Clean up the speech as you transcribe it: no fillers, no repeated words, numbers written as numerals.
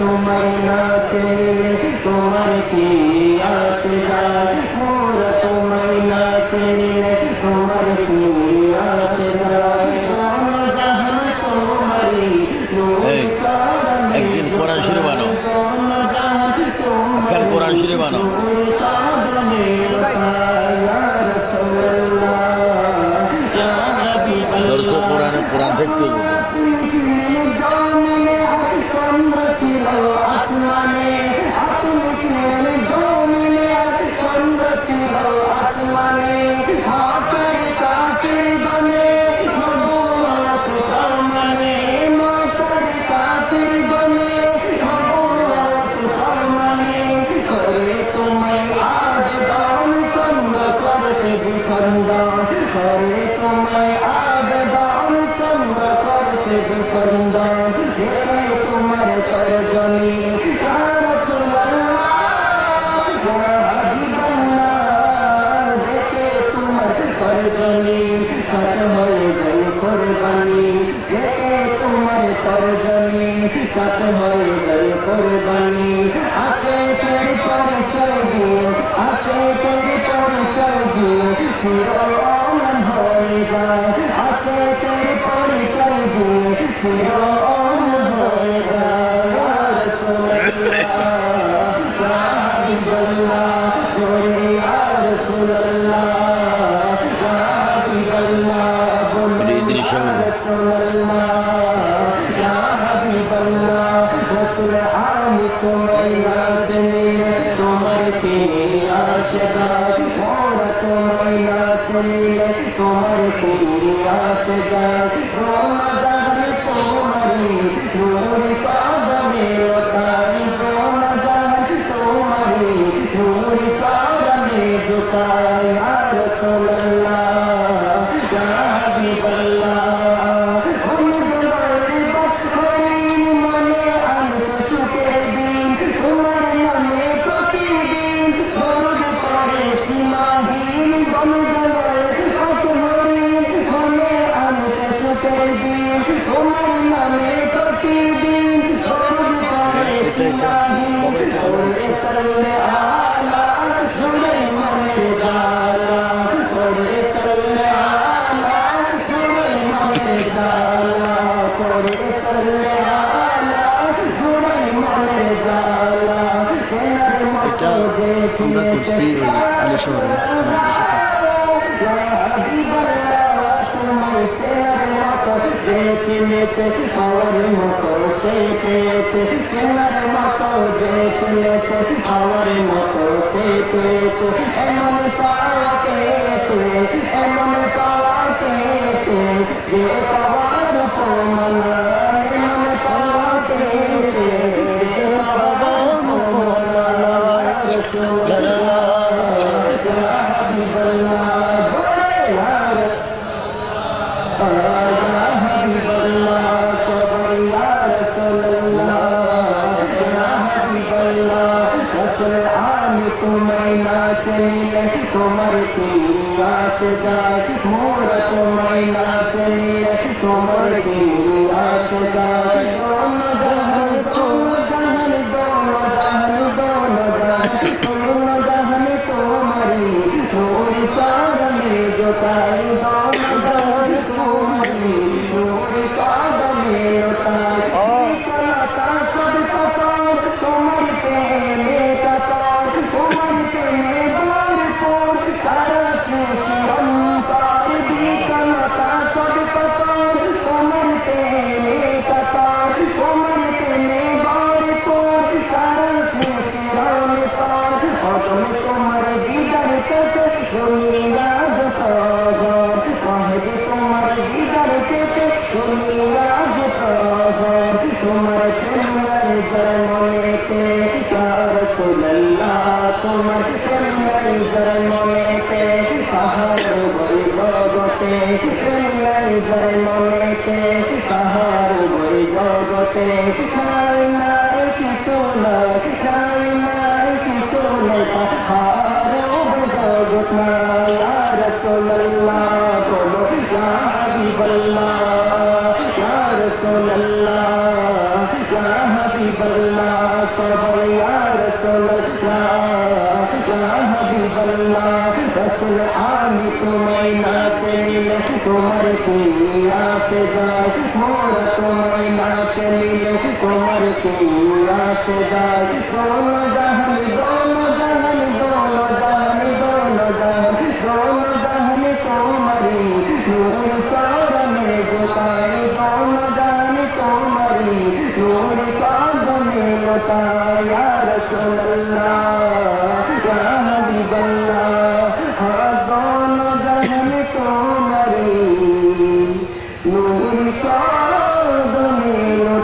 তোমায় না চিনলে তোমার কি আসে যায় মোরা তোমায় না চিনলে তোমার কি আসে যায় জাহান তোমারই একদিন কোরআন শরীফ আনো কাল কোরআন শরীফ আনো দর্শক কোরআন দেখতে আমরা করছি আলী শহরে Ya Habib अल्लाह कहो या रसूल अल्लाह या हबीब अल्लाह रसूल आमी तुम्हें ना से मिले तुम्हार की आस जाए मोर तुम्हें ना से मिले तुम्हार की आस जाए दोनों जहान दोनों जहान दोनों जहान दोनों जहान दोनों जहान तुम्हारी नूर सारा में गुताई दोनों जहान तुम्हारी नूर सारा में गुताई या रसूल अल्लाह या हबीब अल्लाह हाँ दोनों जहान तुम्हारी नूर सारा में